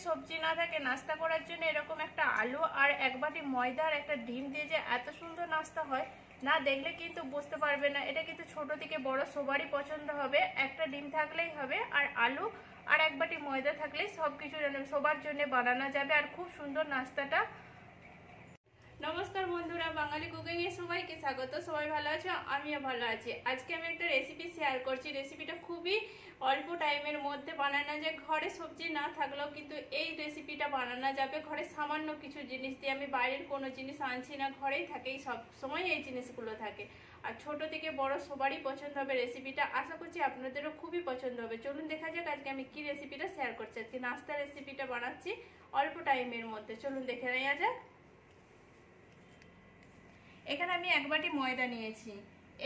সবজি না থাকে নাস্তা করার জন্য এরকম একটা আলু আর এক বাটি ময়দা আর একটা ডিম দিয়ে যে এত সুন্দর নাস্তা হয়, না দেখলে কিন্তু বুঝতে পারবে না। এটা কিন্তু ছোট থেকে বড় সবারই পছন্দ হবে। একটা ডিম থাকলেই হবে, আর আলু আর এক বাটি ময়দা থাকলেই সবকিছু সবার জন্য বানানো যাবে, আর খুব সুন্দর নাস্তাটা। নমস্কার বন্ধুরা, বাঙালি কুকিং এ সবাইকে স্বাগত। সবাই ভালো আছো? আমিও ভালো আছি। আজকে আমি একটা রেসিপি শেয়ার করছি। রেসিপিটা খুবই অল্প টাইমের মধ্যে বানানো যায়। ঘরে সবজি না থাকলেও কিন্তু এই রেসিপিটা বানানো যাবে। ঘরে সামান্য কিছু জিনিস দিয়ে, আমি বাইরের কোনো জিনিস আনছি না, ঘরেই থাকে, সব সময় এই জিনিসগুলো থাকে। আর ছোট থেকে বড় সবারই পছন্দ হবে রেসিপিটা। আশা করছি আপনাদেরও খুবই পছন্দ হবে। চলুন দেখা যাক আজকে আমি কি রেসিপিটা শেয়ার করছি। আজকে নাস্তা রেসিপিটা বানাচ্ছি অল্প টাইমের মধ্যে। চলুন দেখে নেওয়া যাক। এখানে আমি এক বাটি ময়দা নিয়েছি।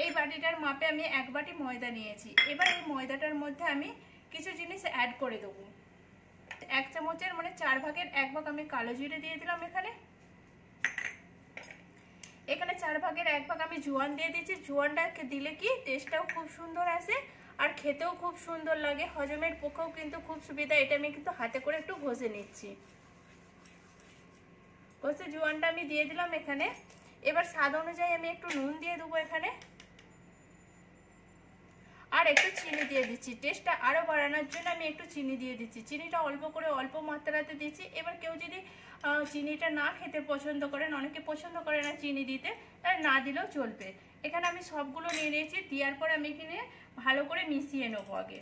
এই বাটিটার মাপে আমি এক বাটি ময়দা নিয়েছি। এবার এই ময়দাটার মধ্যে আমি কিছু জিনিস অ্যাড করে দেবো। এক চামচের মানে 4 ভাগের 1 ভাগ আমি কালো জিরে দিয়ে দিলাম। এখানে 4 ভাগের 1 ভাগ আমি জোয়ান দিয়ে দিচ্ছি। জোয়ানটা দিলে কি টেস্টটাও খুব সুন্দর আসে আর খেতেও খুব সুন্দর লাগে। হজমের পক্ষেও কিন্তু খুব সুবিধা। এটা আমি কিন্তু হাতে করে একটু ঘষে নিচ্ছি। ঘষে জোয়ানটা আমি দিয়ে দিলাম এখানে। এবার স্বাদ অনুযায়ী আমি একটু নুন দিয়ে দেবো এখানে, আর একটু চিনি দিয়ে দিচ্ছি। টেস্টটা আরো বাড়ানোর জন্য আমি একটু চিনি দিয়ে দিচ্ছি। চিনিটা অল্প করে অল্প মাত্রাতে দিচ্ছি। এবার কেউ যদি চিনিটা না খেতে পছন্দ করেন, অনেকে পছন্দ করে না চিনি দিতে, তাহলে না দিলেও চলবে। এখানে আমি সবগুলো নিয়ে নিয়েছি। দেওয়ার পর আমি এখানে ভালো করে মিশিয়ে নেবো। আগে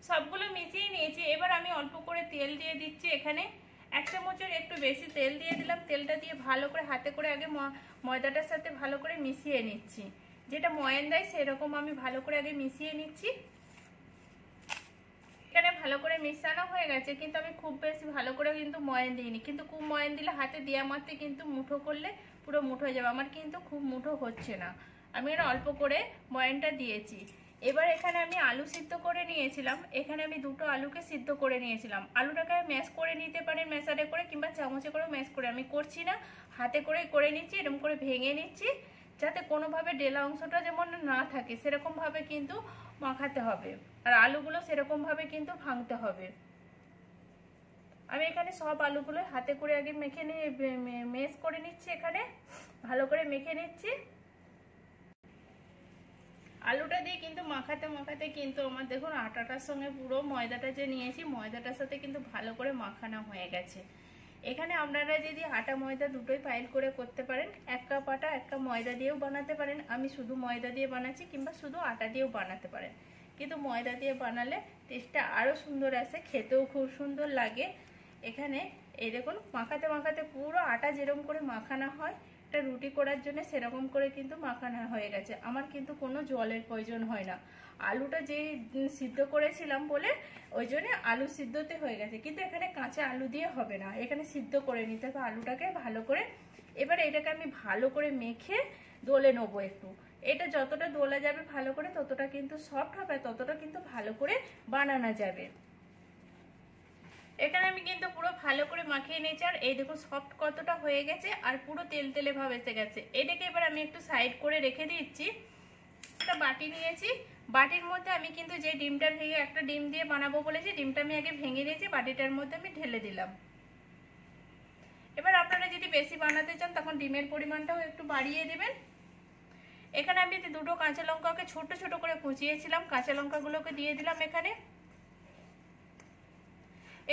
সবগুলো মিশিয়ে নিয়েছি। এবার আমি অল্প করে তেল দিয়ে দিচ্ছি। এখানে 1 চামচের একটু বেশি তেল দিয়ে দিলাম। তেলটা দিয়ে ভালো করে হাতে করে আগে ময়দাটার সাথে ভালো করে মিশিয়ে নিচ্ছি। যেটা ময়ান দেয় সেরকম আমি ভালো করে আগে মিশিয়ে নিচ্ছি। এখানে ভালো করে মিশানো হয়ে গেছে, কিন্তু আমি খুব বেশি ভালো করে কিন্তু ময়ান দিইনি। কিন্তু খুব ময়ান দিলে হাতে দেওয়া মাত্রে কিন্তু মুঠো করলে পুরো মুঠো হয়ে যাবে। আমার কিন্তু খুব মুঠো হচ্ছে না, আমি এটা অল্প করে ময়ানটা দিয়েছি। এবার এখানে আমি আলু সিদ্ধ করে নিয়েছিলাম। এখানে আমি দুটো আলুকে সিদ্ধ করে নিয়েছিলাম। আলুটাকে ম্যাশ করে নিতে পারেন মেশারে করে, কিংবা চামচে করে ম্যাশ করে। আমি করছি না, হাতে করে নিচ্ছি। এরকম করে ভেঙে নিচ্ছি, যাতে কোনোভাবে ডেলা অংশটা যেমন না থাকে সেরকমভাবে কিন্তু মাখাতে হবে। আর আলুগুলো সেরকমভাবে কিন্তু ভাঙতে হবে। আমি এখানে সব আলুগুলো হাতে করে আগে মেখে নিয়ে ম্যাশ করে নিচ্ছি। এখানে ভালো করে মেখে নিচ্ছি। আলুটা দিয়ে কিন্তু মাখাতে মাখাতে কিন্তু আমার দেখুন আটাটার সঙ্গে পুরো ময়দাটা যে নিয়েছি ময়দাটার সাথে কিন্তু ভালো করে মাখানো হয়ে গেছে। এখানে আপনারা যদি আটা ময়দা দুটোই পাইল করে করতে পারেন, 1 কাপ আটা 1 কাপ ময়দা দিয়েও বানাতে পারেন। আমি শুধু ময়দা দিয়ে বানাচ্ছি, কিংবা শুধু আটা দিয়েও বানাতে পারেন। কিন্তু ময়দা দিয়ে বানালে টেস্টটা আরও সুন্দর আসে, খেতেও খুব সুন্দর লাগে। এখানে এই দেখুন মাখাতে মাখাতে পুরো আটা যেরকম করে মাখানো হয় একটা রুটি করার জন্য সেরকম করে কিন্তু মাখানো হয়ে গেছে। আমার কিন্তু কোনো জলের প্রয়োজন হয় না। আলুটা যে সিদ্ধ করেছিলাম বলে ওই জন্য আলু সিদ্ধতে হয়ে গেছে। কিন্তু এখানে কাঁচা আলু দিয়ে হবে না, এখানে সিদ্ধ করে নিতে হবে আলুটাকে ভালো করে। এবার এটাকে আমি ভালো করে মেখে দোলে নেবো একটু। এটা যতটা দোলা যাবে ভালো করে ততটা কিন্তু সফট হবে, ততটা কিন্তু ভালো করে বানানো যাবে। এখানে আমি কিন্তু পুরো ভালো করে মাখিয়ে নিয়েছি। আর এই দেখুন সফট কতটা হয়ে গেছে, আর পুরো তেল তেলে ভাব এসে গেছে। এটাকে এবার আমি একটু সাইড করে রেখে দিচ্ছি। একটা বাটি নিয়েছি, বাটির মধ্যে আমি কিন্তু যে ডিমটা ভেঙে একটা ডিম দিয়ে বানাবো বলেছি, ডিমটা আমি আগে ভেঙে নিয়েছি, বাটিটার মধ্যে আমি ঢেলে দিলাম। এবার আপনারা যদি বেশি বানাতে চান তখন ডিমের পরিমাণটাও একটু বাড়িয়ে দেবেন। এখানে আমি দুটো কাঁচা লঙ্কাকে ছোট ছোট করে কুচিয়েছিলাম, কাঁচা লঙ্কাগুলোকে দিয়ে দিলাম।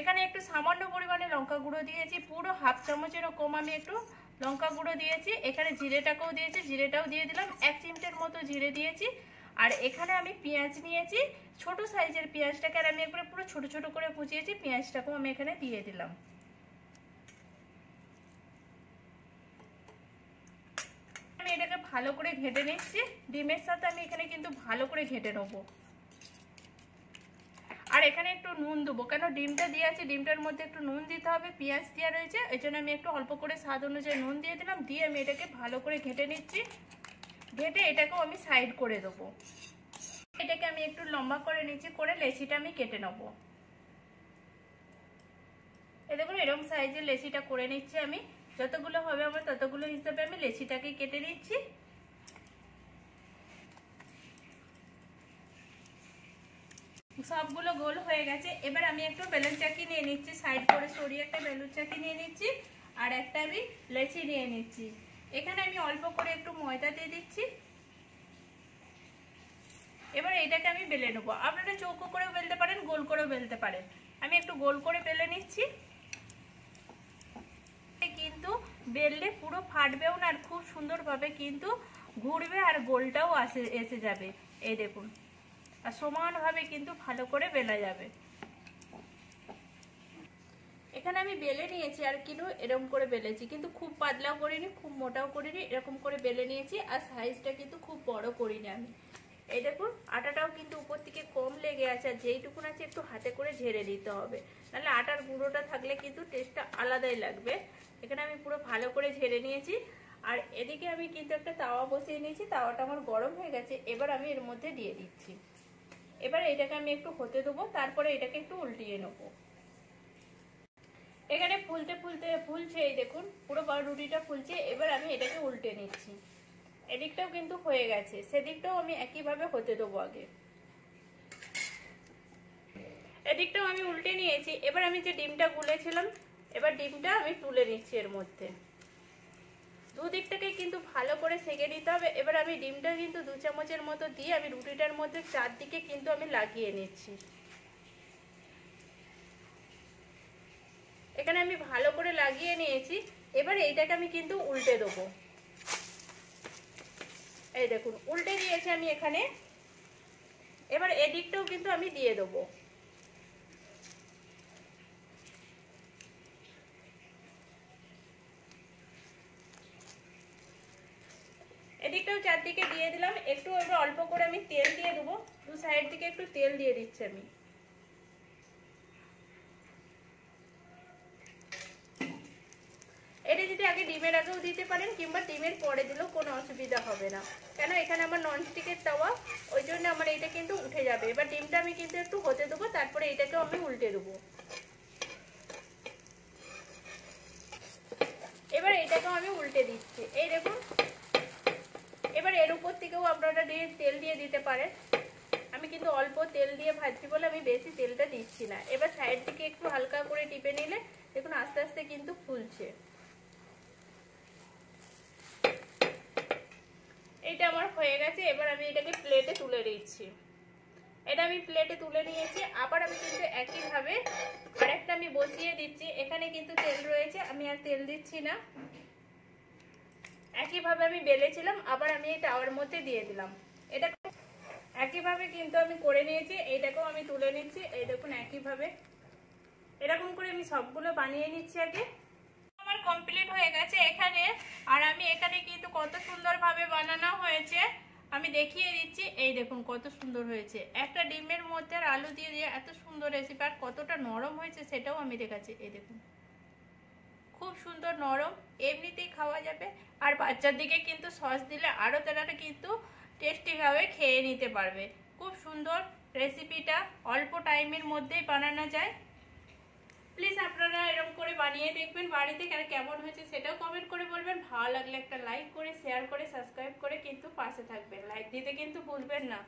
এখানে একটু সামান্য পরিমাণে লঙ্কা গুঁড়ো দিয়েছি, পুরো হাফ চামচেরও কম আমি একটু লঙ্কা গুঁড়ো দিয়েছি। এখানে জিরেটাকেও দিয়েছি, জিরেটাও দিয়ে দিলাম। 1 চিমটের মতো জিরে দিয়েছি। আর এখানে আমি পেঁয়াজ নিয়েছি, ছোট সাইজের পেঁয়াজটাকে আর আমি একবারে পুরো ছোট ছোট করে কুচিয়েছি, পেঁয়াজটাকেও আমি এখানে দিয়ে দিলাম। আমি এটাকে ভালো করে ঘেটে নিচ্ছি। ডিমের সাথে আমি এখানে কিন্তু ভালো করে ঘেটে নেবো। আর এখানে একটু নুন দেবো, কেন ডিমটা দিয়ে আছে, ডিমটার মধ্যে একটু নুন দিতে হবে। পেঁয়াজ দেওয়া রয়েছে, এই জন্য আমি একটু অল্প করে স্বাদ অনুযায়ী নুন দিয়ে দিলাম। দিয়ে আমি এটাকে ভালো করে ঘেটে নিচ্ছি। ঘেটে এটাকেও আমি সাইড করে দেবো। এটাকে আমি একটু লম্বা করে নিচ্ছি, করে লেচিটা আমি কেটে নেবো। এই দেখুন এরকম সাইজের লেচিটা করে নিচ্ছি আমি। যতগুলো হবে আমার ততগুলো হিসাবে আমি লেচিটাকে কেটে নিচ্ছি। সবগুলো গোল হয়ে গেছে। এবার আমি একটু বেলুন চাকি নিয়ে নিচ্ছি, সাইড করে সরিয়ে একটা বেলুন চাকি নিয়ে নিচ্ছি, আর একটা আমি লেচি নিয়ে নিচ্ছি। এখানে আমি অল্প করে একটু ময়দা দিয়ে দিচ্ছি। এবার এইটাকে আমি বেলে নেবো। আপনারা চৌকো করেও বেলতে পারেন, গোল করেও বেলতে পারেন। আমি একটু গোল করে বেলে নিচ্ছি। কিন্তু বেললে পুরো ফাটবেও না, আর খুব সুন্দরভাবে কিন্তু ঘুরবে, আর গোলটাও এসে যাবে। এই দেখুন, আর সমানভাবে কিন্তু ভালো করে বেলা যাবে। এখানে আমি বেলে নিয়েছি, আর কিন্তু এরকম করে বেলেছি, কিন্তু খুব পাতলাও করিনি, খুব মোটাও করিনি, এরকম করে বেলে নিয়েছি। আর সাইজটা কিন্তু খুব বড় করিনি আমি। এই দেখুন, আটাটাও কিন্তু উপর থেকে কম লেগে আছে, আর যেইটুকুন আছে একটু হাতে করে ঝেড়ে দিতে হবে, নাহলে আটার গুঁড়োটা থাকলে কিন্তু টেস্টটা আলাদাই লাগবে। এখানে আমি পুরো ভালো করে ঝেড়ে নিয়েছি। আর এদিকে আমি কিন্তু একটা তাওয়া বসিয়ে নিয়েছি, তাওয়াটা আমার গরম হয়ে গেছে। এবার আমি এর মধ্যে দিয়ে দিচ্ছি। এবার এটাকে আমি একটু হতে দেবো, তারপরে এটাকে একটু উল্টিয়ে নেবো। এখানে ফুলতে ফুলতে ফুলছে, এই দেখুন পুরো রুটিটা ফুলছে। এবার আমি এটাকে উল্টে নিচ্ছি। এদিকটাও কিন্তু হয়ে গেছে, সেদিকটাও আমি একইভাবে হতে দেবো আগে। এদিকটাও আমি উল্টে নিয়েছি। এবার আমি যে ডিমটা গুলেছিলাম, এবার ডিমটা আমি তুলে নিচ্ছি এর মধ্যে। দুদিকটাকে কিন্তু ভালো করে সেঁকে নিতে হবে। এবার আমি ডিমটা কিন্তু 2 চামচের মতো দিয়ে আমি রুটিটার মধ্যে চারদিকে কিন্তু আমি লাগিয়ে নিচ্ছি। এখানে আমি ভালো করে লাগিয়ে নিয়েছি। এবার এইটাকে আমি কিন্তু উল্টে দেবো। এই দেখুন, উল্টে দিয়েছি আমি এখানে। এবার এদিকটাও কিন্তু আমি দিয়ে দেবো। এদিকটাও চারদিকে দিয়ে দিলাম। একটু এবার অল্প করে আমি তেল দিয়ে দেবো, দু সাইড থেকে একটু তেল দিয়ে দিচ্ছি আমি। এটা যদি আগে ডিমের আগেও দিতে পারেন, কিংবা ডিমের পরে দিলেও কোনো অসুবিধা হবে না, কেন এখানে আমার ননস্টিকের তাওয়া, ওই জন্য আমার এটা কিন্তু উঠে যাবে। এবার ডিমটা আমি কিন্তু একটু হতে দেবো, তারপরে এটাকেও আমি উল্টে দেবো। এবার এটাকেও আমি উল্টে দিচ্ছি। এই দেখুন, এবার এর উপর থেকেও আপনারা তেল দিয়ে দিতে পারেন। আমি কিন্তু অল্প তেল দিয়ে ভাজছি বলে আমি বেশি তেলটা দিচ্ছি না। এবার সাইড থেকে একটু হালকা করে টিপে নিলে দেখুন আস্তে আস্তে কিন্তু ফুলছে। এটা আমার হয়ে গেছে। এবার আমি এটাকে প্লেটে তুলে দিচ্ছি। এটা আমি প্লেটে তুলে নিয়েছি। আবার আমি কিন্তু একইভাবে আরেকটা আমি বসিয়ে দিচ্ছি। এখানে কিন্তু তেল রয়েছে, আমি আর তেল দিচ্ছি না। একইভাবে আমি বেলেছিলাম, আবার আমি এই তাওয়ার মধ্যে দিয়ে দিলাম। এটা একইভাবে কিন্তু আমি করে নিয়েছি। এইটাকেও আমি তুলে নিচ্ছি। এই দেখুন, একইভাবে এরকম করে আমি সবগুলো বানিয়ে নিচ্ছি আগে। আমার কমপ্লিট হয়ে গেছে এখানে। আর আমি এখানে কিন্তু কত সুন্দরভাবে বানানো হয়েছে আমি দেখিয়ে দিচ্ছি। এই দেখুন কত সুন্দর হয়েছে। একটা ডিমের মধ্যে আর আলু দিয়ে দিয়ে এত সুন্দর রেসিপি, আর কতটা নরম হয়েছে সেটাও আমি দেখাচ্ছি। এই দেখুন, খুব সুন্দর নরম, এমনিতেই খাওয়া যাবে। আর বাচ্চার দিকে কিন্তু সস দিলে আরও তারা কিন্তু টেস্টিভাবে খেয়ে নিতে পারবে। খুব সুন্দর রেসিপিটা, অল্প টাইমের মধ্যেই বানানো যায়। প্লিজ আপনারা এরকম করে বানিয়ে দেখবেন বাড়িতে, কেমন হয়েছে সেটাও কমেন্ট করে বলবেন। ভালো লাগলে একটা লাইক করে, শেয়ার করে, সাবস্ক্রাইব করে কিন্তু পাশে থাকবেন। লাইক দিতে কিন্তু ভুলবেন না।